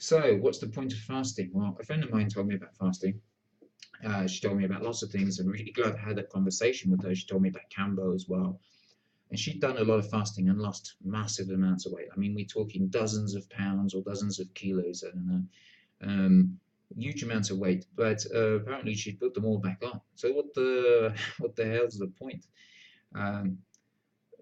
So, what's the point of fasting? Well, a friend of mine told me about fasting. She told me about lots of things. I'm really glad I had that conversation with her. She told me about Cambo as well. And she'd done a lot of fasting and lost massive amounts of weight. I mean, we're talking dozens of pounds or dozens of kilos. I don't know. Huge amounts of weight. But apparently she'd put them all back on. So what the hell's the point? Um,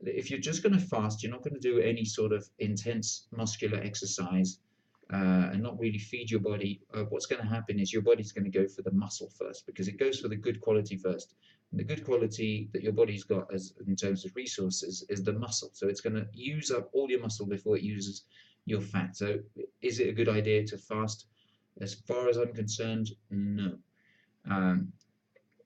if you're just going to fast, you're not going to do any sort of intense muscular exercise and not really feed your body. What's going to happen is your body's going to go for the muscle first because it goes for the good quality first. And the good quality that your body's got as in terms of resources is the muscle. So it's going to use up all your muscle before it uses your fat. So is it a good idea to fast? As far as I'm concerned, no. Um,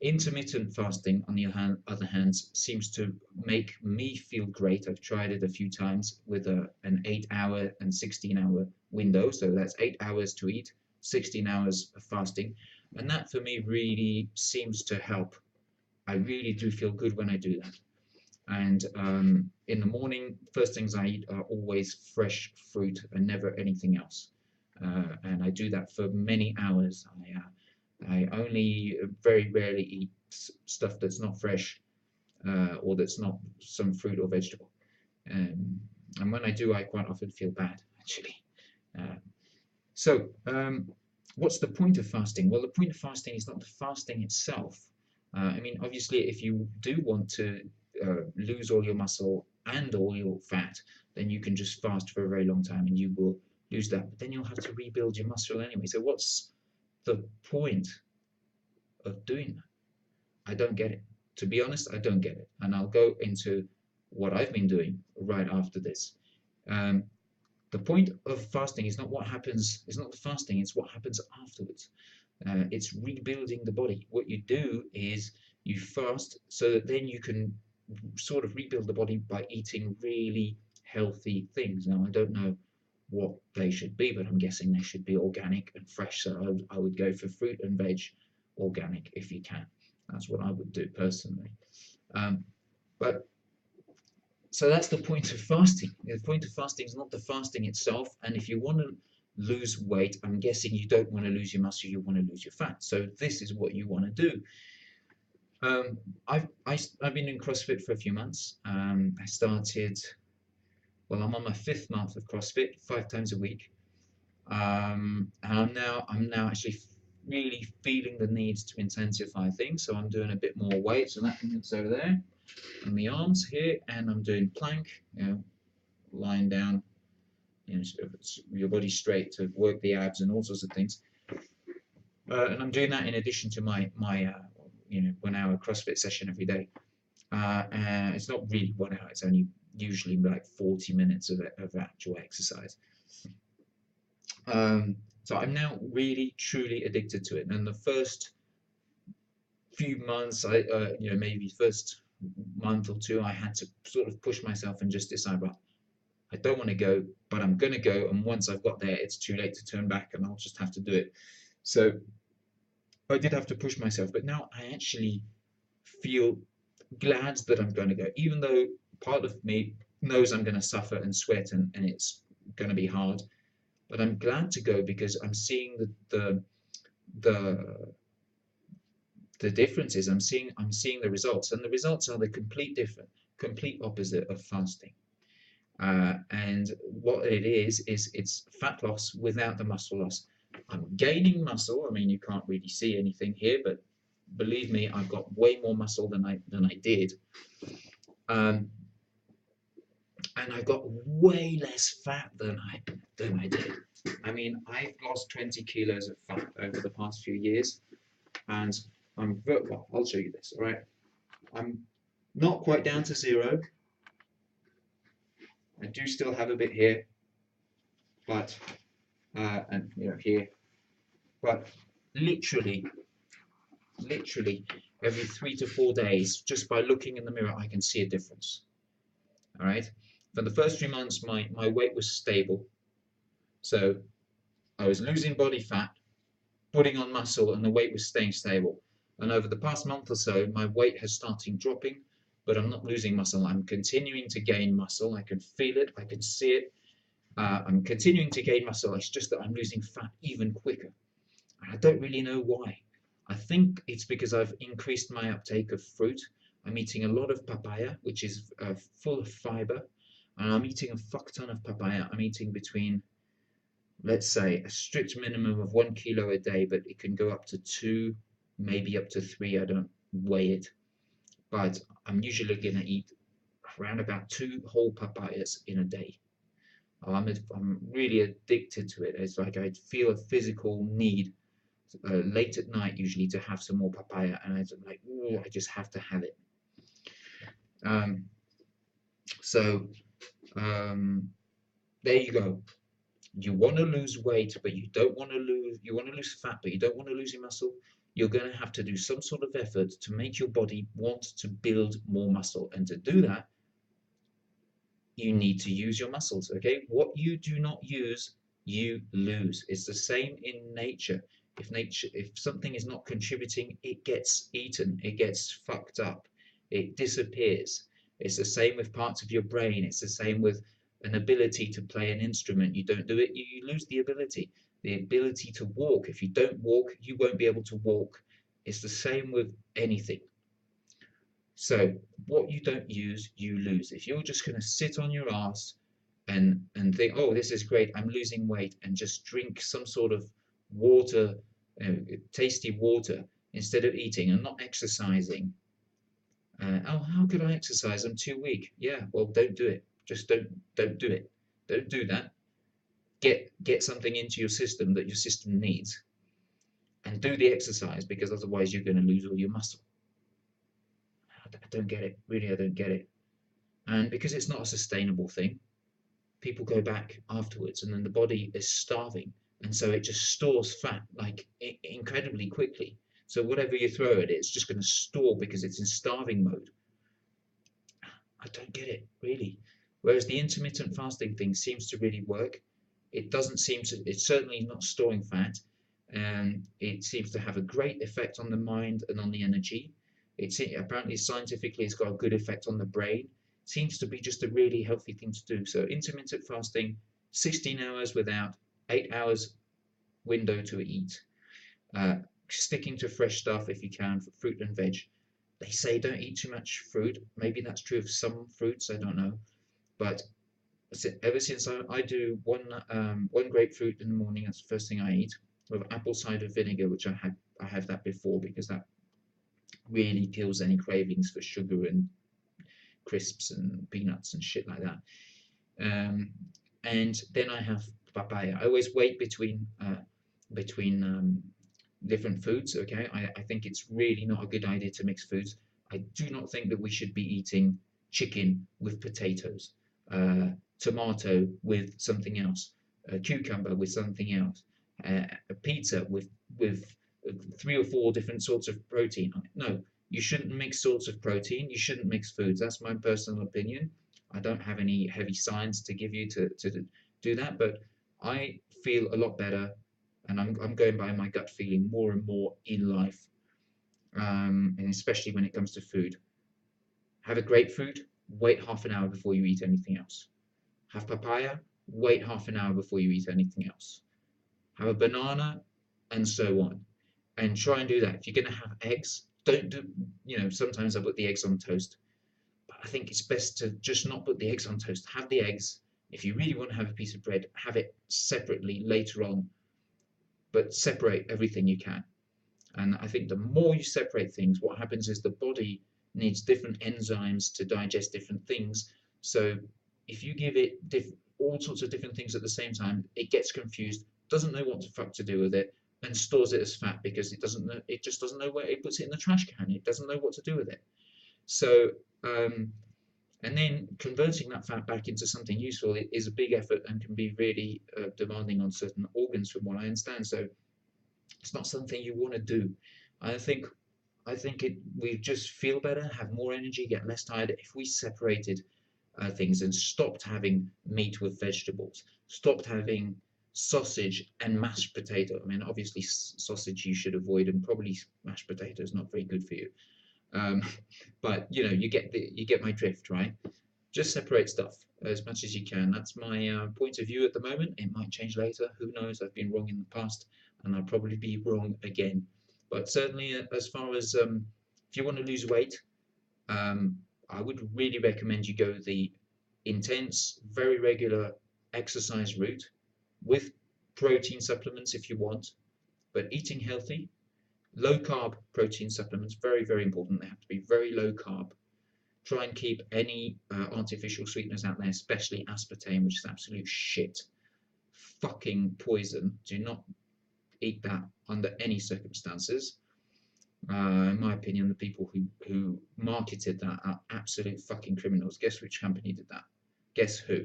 Intermittent fasting, on the other hand, seems to make me feel great. I've tried it a few times with an 8 hour and 16 hour window. So that's 8 hours to eat, 16 hours of fasting. And that for me really seems to help. I really do feel good when I do that. And in the morning, first things I eat are always fresh fruit and never anything else. And I do that for many hours. I only very rarely eat stuff that's not fresh or that's not some fruit or vegetable. Um, and when I do, I quite often feel bad, actually. Uh, so, what's the point of fasting? Well, the point of fasting is not the fasting itself. I mean, obviously, if you do want to lose all your muscle and all your fat, then you can just fast for a very long time and you will lose that. But then you'll have to rebuild your muscle anyway. So, what's the point of doing that? I don't get it. To be honest, I don't get it. And I'll go into what I've been doing right after this. Um, the point of fasting is not what happens, it's not the fasting, it's what happens afterwards. It's rebuilding the body. What you do is you fast so that then you can sort of rebuild the body by eating really healthy things. Now, I don't know what they should be, but I'm guessing they should be organic and fresh. So I would go for fruit and veg organic if you can. That's what I would do personally. Um, but so that's the point of fasting. The point of fasting is not the fasting itself. And if you want to lose weight, I'm guessing you don't want to lose your muscle, you want to lose your fat. So this is what you want to do. Um, I've been in CrossFit for a few months. I started, well, I'm on my fifth month of CrossFit, 5 times a week. And I'm now actually really feeling the need to intensify things. So I'm doing a bit more weight. So that thing that's over there, and the arms here, and I'm doing plank, lying down, sort of your body straight to work the abs and all sorts of things. And I'm doing that in addition to my 1 hour CrossFit session every day. And it's not really 1 hour; it's only usually like 40 minutes of actual exercise. So I'm now really truly addicted to it. And the first few months, maybe first month or two, I had to sort of push myself and just decide, right, I don't want to go, but I'm going to go. And once I've got there, it's too late to turn back and I'll just have to do it. So I did have to push myself, but now I actually feel glad that I'm going to go, even though part of me knows I'm going to suffer and sweat and it's going to be hard. But I'm glad to go because I'm seeing the the differences. I'm seeing the results, and the results are the complete opposite of fasting. And what it is it's fat loss without the muscle loss. I'm gaining muscle. I mean, you can't really see anything here, but believe me, I've got way more muscle than I did. Um, and I got way less fat than I did. I mean, I've lost 20 kilos of fat over the past few years, and well, I'll show you this. All right, I'm not quite down to zero. I do still have a bit here, but and here, but literally, every 3 to 4 days, just by looking in the mirror, I can see a difference. All right. For the first 3 months, my weight was stable. So I was losing body fat, putting on muscle, and the weight was staying stable. And over the past month or so, my weight has started dropping, but I'm not losing muscle. I'm continuing to gain muscle. I can feel it. I can see it. I'm continuing to gain muscle. It's just that I'm losing fat even quicker. And I don't really know why. I think it's because I've increased my uptake of fruit. I'm eating a lot of papaya, which is full of fiber, and I'm eating a fuck ton of papaya. I'm eating between, let's say, a strict minimum of 1 kilo a day, but it can go up to 2, maybe up to 3. I don't weigh it, but I'm usually going to eat around about 2 whole papayas in a day. I'm really addicted to it. It's like I feel a physical need late at night usually to have some more papaya, and it's like, ooh, I just have to have it. Um, so there you go. You want to lose weight, but you don't want to lose. You want to lose fat, but you don't want to lose your muscle. You're going to have to do some sort of effort to make your body want to build more muscle, and to do that, you need to use your muscles. Okay, what you do not use, you lose. It's the same in nature. If something is not contributing, it gets eaten, it gets fucked up, it disappears. It's the same with parts of your brain. It's the same with an ability to play an instrument. You don't do it, you lose the ability. The ability to walk. If you don't walk, you won't be able to walk. It's the same with anything. So what you don't use, you lose. If you're just going to sit on your ass and think, oh, this is great, I'm losing weight, and just drink some sort of water, tasty water, instead of eating and not exercising. Oh, how could I exercise? I'm too weak. Yeah, well, don't do it. Just don't do it. Don't do that. Get something into your system that your system needs, and do the exercise, because otherwise you're going to lose all your muscle. I don't get it. Really, I don't get it. And because it's not a sustainable thing, people go back afterwards, and then the body is starving, and so it just stores fat like incredibly quickly. So whatever you throw at it, it's just going to store because it's in starving mode. I don't get it, really. Whereas the intermittent fasting thing seems to really work. It doesn't seem to, it's certainly not storing fat, and it seems to have a great effect on the mind and on the energy. It's apparently scientifically it's got a good effect on the brain. Seems to be just a really healthy thing to do. So intermittent fasting, 16 hours without, 8 hours window to eat. Sticking to fresh stuff if you can, for fruit and veg. They say don't eat too much fruit. Maybe that's true of some fruits, I don't know. But ever since I do one grapefruit in the morning, that's the first thing I eat, with apple cider vinegar, which I have that before, because that really kills any cravings for sugar and crisps and peanuts and shit like that. And then I have papaya. I always wait between different foods. Okay, I think it's really not a good idea to mix foods. I do not think that we should be eating chicken with potatoes, tomato with something else, a cucumber with something else, a pizza with 3 or 4 different sorts of protein. No, you shouldn't mix sorts of protein. You shouldn't mix foods. That's my personal opinion. I don't have any heavy science to give you to do that, but I feel a lot better, and I'm going by my gut feeling more and more in life, and especially when it comes to food. Have a grapefruit, wait half an hour before you eat anything else. Have papaya, wait half an hour before you eat anything else. Have a banana, and so on. And try and do that. If you're going to have eggs, don't do, sometimes I put the eggs on toast, but I think it's best to just not put the eggs on toast. Have the eggs. If you really want to have a piece of bread, have it separately later on, but separate everything you can. And I think the more you separate things, what happens is the body needs different enzymes to digest different things. So if you give it all sorts of different things at the same time, it gets confused, doesn't know what the fuck to do with it, and stores it as fat because it just doesn't know where it puts it in the trash can. It doesn't know what to do with it. So and then converting that fat back into something useful is a big effort and can be really demanding on certain organs, from what I understand. So it's not something you want to do. I think we just feel better, have more energy, get less tired if we separated things and stopped having meat with vegetables, stopped having sausage and mashed potato. I mean, obviously sausage you should avoid, and probably mashed potato is not very good for you. But you get my drift, right? Just separate stuff. as much as you can. That's my point of view at the moment. It might change later. Who knows? I've been wrong in the past, and I'll probably be wrong again. But certainly, as far as if you want to lose weight, um, I would really recommend you go the intense, very regular exercise route with protein supplements if you want, but eating healthy, low carb protein supplements, very, very important. They have to be very low carb. Try and keep any artificial sweeteners out there, especially aspartame, which is absolute shit. Fucking poison. Do not eat that under any circumstances. In my opinion, the people who marketed that are absolute fucking criminals. Guess which company did that? Guess who?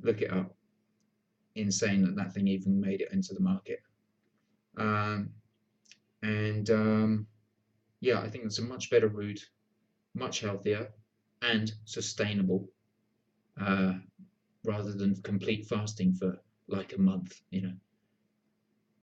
Look it up. Insane that that thing even made it into the market. Um, and yeah, I think it's a much better route, much healthier, and sustainable, uh, rather than complete fasting for like a month.